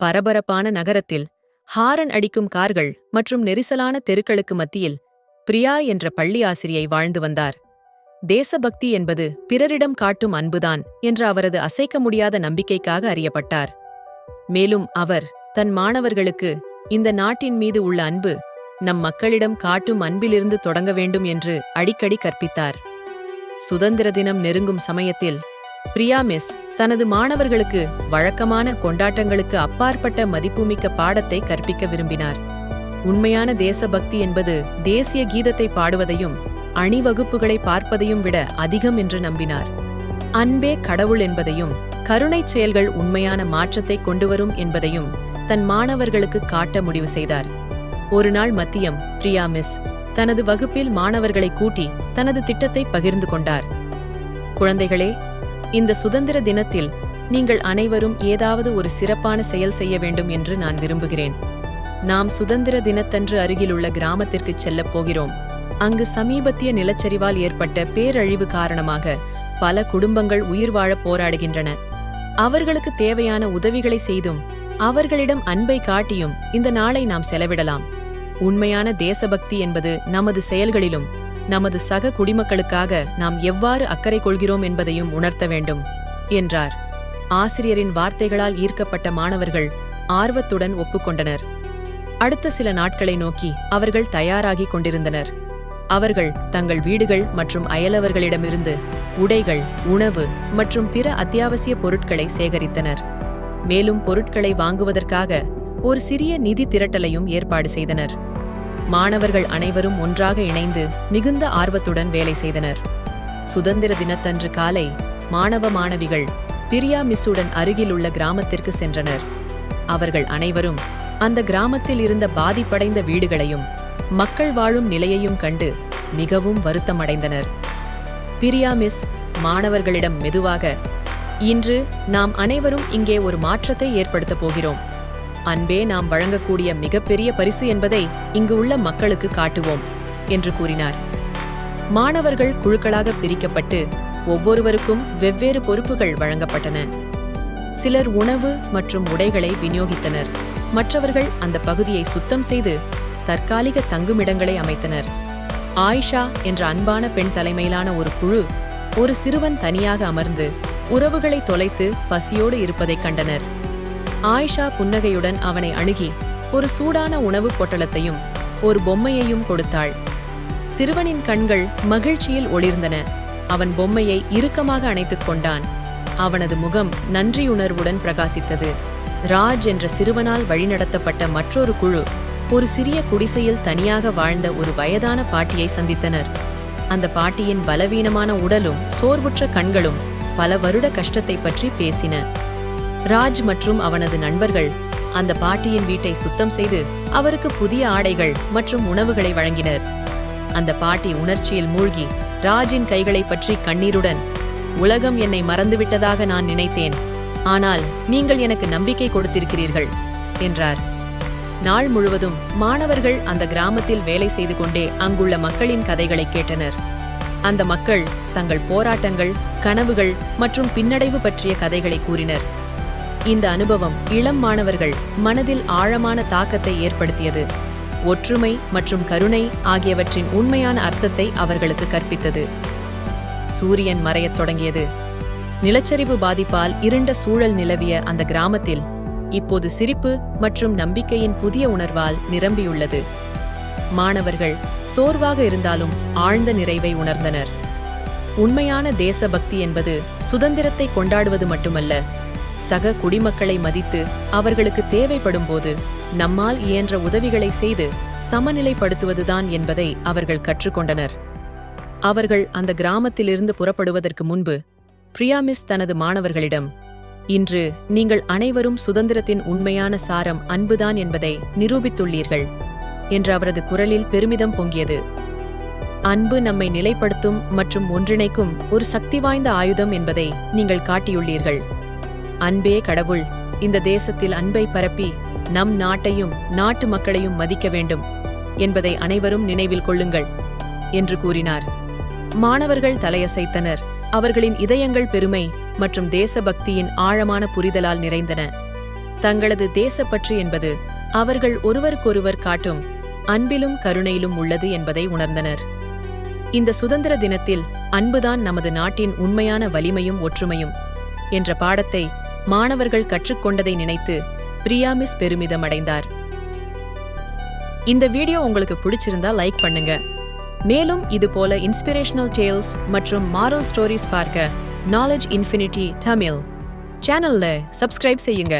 பரபரப்பான நகரத்தில் ஹாரன் அடிக்கும் கார்கள் மற்றும் நெரிசலான தெருக்களுக்கு மத்தியில் பிரியா என்ற பள்ளி ஆசிரியை வாழ்ந்து வந்தார். தேசபக்தி என்பது பிறரிடம் காட்டும் அன்புதான் என்ற அவரது அசைக்க முடியாத நம்பிக்கைக்காக அறியப்பட்டார். மேலும் அவர் தன் மாணவர்களுக்கு இந்த நாட்டின் மீது உள்ள அன்பு நம் மக்களிடம் காட்டும் அன்பிலிருந்து தொடங்க வேண்டும் என்று அடிக்கடி கற்பித்தார். சுதந்திர தினம் நெருங்கும் சமயத்தில் பிரியா மிஸ் தனது மாணவர்களுக்கு வழக்கமான கொண்டாட்டங்களுக்கு அப்பாற்பட்ட மதிப்புமிக்க பாடத்தை கற்பிக்க விரும்பினார். உண்மையான தேசபக்தி என்பது தேசிய கீதத்தை பாடுவதையும் அணிவகுப்புகளை பார்ப்பதையும் விட அதிகம் என்று நம்பினார். அன்பே கடவுள் என்பதையும் கருணைச் செயல்கள் உண்மையான மாற்றத்தை கொண்டுவரும் என்பதையும் தன் மாணவர்களுக்கு காட்ட முடிவு செய்தார். ஒரு நாள் மதியம் பிரியா மிஸ் தனது வகுப்பில் மாணவர்களை கூட்டி தனது திட்டத்தை பகிர்ந்து கொண்டார். குழந்தைகளே, இந்த சுதந்திர தினத்தில் நீங்கள் அனைவரும் ஏதாவது ஒரு சிறப்பான செயல் செய்ய வேண்டும் என்று நான் விரும்புகிறேன். நாம் சுதந்திர தினத்தன்று அருகிலுள்ள கிராமத்திற்கு செல்லப் போகிறோம். அங்கு சமீபத்திய நிலச்சரிவால் ஏற்பட்ட பேரழிவு காரணமாக பல குடும்பங்கள் உயிர் வாழ போராடுகின்றன. அவர்களுக்கு தேவையான உதவிகளை செய்தும் அவர்களிடம் அன்பை காட்டியும் இந்த நாளை நாம் செலவிடலாம். உண்மையான தேசபக்தி என்பது நமது செயல்களிலும் நமது சக குடிமக்களுக்காக நாம் எவ்வாறு அக்கறை கொள்கிறோம் என்பதையும் உணர்த்த வேண்டும் என்றார். ஆசிரியரின் வார்த்தைகளால் ஈர்க்கப்பட்ட மாணவர்கள் ஆர்வத்துடன் ஒப்புக்கொண்டனர். அடுத்த சில நாட்களை நோக்கி அவர்கள் தயாராகி கொண்டிருந்தனர். அவர்கள் தங்கள் வீடுகள் மற்றும் அயலவர்களிடமிருந்து உடைகள், உணவு மற்றும் பிற அத்தியாவசிய பொருட்களை சேகரித்தனர். மேலும் பொருட்களை வாங்குவதற்காக ஒரு சிறிய நிதி திரட்டலையும் ஏற்பாடு செய்தனர். மாணவர்கள் அனைவரும் ஒன்றாக இணைந்து மிகுந்த ஆர்வத்துடன் வேலை செய்தனர். சுதந்திர தினத்தன்று காலை மாணவ மாணவிகள் பிரியா மிஸ்ஸுடன் அருகிலுள்ள கிராமத்திற்கு சென்றனர். அவர்கள் அனைவரும் அந்த கிராமத்தில் இருந்த பாதிப்படைந்த வீடுகளையும் மக்கள் வாழும் நிலையையும் கண்டு மிகவும் வருத்தமடைந்தனர். பிரியா மிஸ் மாணவர்களிடம் மெதுவாக, இன்று நாம் அனைவரும் இங்கே ஒரு மாற்றத்தை ஏற்படுத்தப் போகிறோம். அன்பே நாம் வழங்கக்கூடிய மிகப்பெரிய பரிசு என்பதை இங்கு உள்ள மக்களுக்கு காட்டுவோம் என்று கூறினார். மாணவர்கள் குழுக்களாக பிரிக்கப்பட்டு ஒவ்வொருவருக்கும் வெவ்வேறு பொறுப்புகள் வழங்கப்பட்டன. சிலர் உணவு மற்றும் உடைகளை விநியோகித்தனர். மற்றவர்கள் அந்த பகுதியை சுத்தம் செய்து தற்காலிக தங்குமிடங்களை அமைத்தனர். ஆயிஷா என்ற அன்பான பெண் தலைமையிலான ஒரு குழு ஒரு சிறுவன் தனியாக அமர்ந்து உறவுகளை தொலைத்து பசியோடு இருப்பதைக் கண்டனர். ஆயிஷா புன்னகையுடன் அவனை அணுகி ஒரு சூடான உணவுப் பொட்டலத்தையும் ஒரு பொம்மையையும் கொடுத்தாள். சிறுவனின் கண்கள் மகிழ்ச்சியில் ஒளிர்ந்தன. அவன் பொம்மையை இறுக்கமாக அணைத்துக் கொண்டான். அவனது முகம் நன்றியுணர்வுடன் பிரகாசித்தது. ராஜ் என்ற சிறுவனால் வழிநடத்தப்பட்ட மற்றொரு குழு ஒரு சிறிய குடிசையில் தனியாக வாழ்ந்த ஒரு வயதான பாட்டியை சந்தித்தனர். அந்த பாட்டியின் பலவீனமான உடலும் சோர்வுற்ற கண்களும் பல வருட கஷ்டத்தை பற்றி பேசின. ராஜ் மற்றும் அவனது நண்பர்கள் அந்த பாட்டியின் வீட்டை சுத்தம் செய்து அவருக்கு புதிய ஆடைகள் மற்றும் உணவுகளை வழங்கினர். அந்த பாட்டி உணர்ச்சியில் மூழ்கி ராஜின் கைகளை பற்றி கண்ணீருடன், உலகம் என்னை மறந்துவிட்டதாக நான் நினைத்தேன், ஆனால் நீங்கள் எனக்கு நம்பிக்கை கொடுத்திருக்கிறீர்கள் என்றார். நாள் முழுவதும் மாணவர்கள் அந்த கிராமத்தில் வேலை செய்து கொண்டே அங்குள்ள மக்களின் கதைகளை கேட்டனர். அந்த மக்கள் தங்கள் போராட்டங்கள், கனவுகள் மற்றும் பின்னடைவு பற்றிய கதைகளை கூறினர். இந்த அனுபவம் இளம் மாணவர்கள் மனதில் ஆழமான தாக்கத்தை ஏற்படுத்தியது. ஒற்றுமை மற்றும் கருணை ஆகியவற்றின் உண்மையான அர்த்தத்தை அவர்களுக்கு கற்பித்தது. சூரியன் மறையத் தொடங்கியது. நிலச்சரிவு பாதிப்பால் இருண்ட சூழல் நிலவிய அந்த கிராமத்தில் இப்போது சிரிப்பு மற்றும் நம்பிக்கையின் புதிய உணர்வால் நிரம்பியுள்ளது. மாணவர்கள் சோர்வாக இருந்தாலும் ஆழ்ந்த நிறைவை உணர்ந்தனர். உண்மையான தேசபக்தி என்பது சுதந்திரத்தை கொண்டாடுவது மட்டுமல்ல, சக குடிமக்களை மதித்து அவர்களுக்கு தேவைப்படும் போது நம்மால் இயன்ற உதவிகளை செய்து சமநிலைப்படுத்துவதுதான் என்பதை அவர்கள் கற்றுக்கொண்டனர். அவர்கள் அந்த கிராமத்திலிருந்து புறப்படுவதற்கு முன்பு பிரியா மிஸ் தனது மாணவர்களிடம், இன்று நீங்கள் அனைவரும் சுதந்திரத்தின் உண்மையான சாரம் அன்புதான் என்பதை நிரூபித்துள்ளீர்கள் என்று அவரது குரலில் பெருமிதம் பொங்கியது. அன்பு நம்மை நிலைப்படுத்தும் மற்றும் ஒன்றிணைக்கும் ஒரு சக்தி வாய்ந்த ஆயுதம் என்பதை நீங்கள் காட்டியுள்ளீர்கள். அன்பே கடவுள். இந்த தேசத்தில் அன்பை பரப்பி நம் நாட்டையும் நாட்டு மக்களையும் மதிக்க வேண்டும் என்பதை அனைவரும் நினைவில் கொள்ளுங்கள் என்று கூறினார். மாணவர்கள் தலையசைத்தனர். அவர்களின் இதயங்கள் பெருமை மற்றும் தேசபக்தியின் ஆழமான புரிதலால் நிறைந்தன. தங்களது தேசப்பற்று என்பது அவர்கள் ஒருவருக்கொருவர் காட்டும் அன்பிலும் கருணையிலும் உள்ளது என்பதை உணர்ந்தனர். இந்த சுதந்திர தினத்தில் அன்புதான் நமது நாட்டின் உண்மையான வலிமையும் ஒற்றுமையும் என்ற பாடத்தை மாணவர்கள் கற்றுக்கொண்டதை நினைத்து பிரியா மிஸ் பெருமிதம் அடைந்தார். இந்த வீடியோ உங்களுக்கு பிடிச்சிருந்தா லைக் பண்ணுங்க. மேலும் இதுபோல இன்ஸ்பிரேஷனல் டேல்ஸ் மற்றும் மாரல் ஸ்டோரிஸ் பார்க்க நாலேஜ் இன்ஃபினிட்டி தமிழ் சேனல்ல சப்ஸ்கிரைப் செய்யுங்க.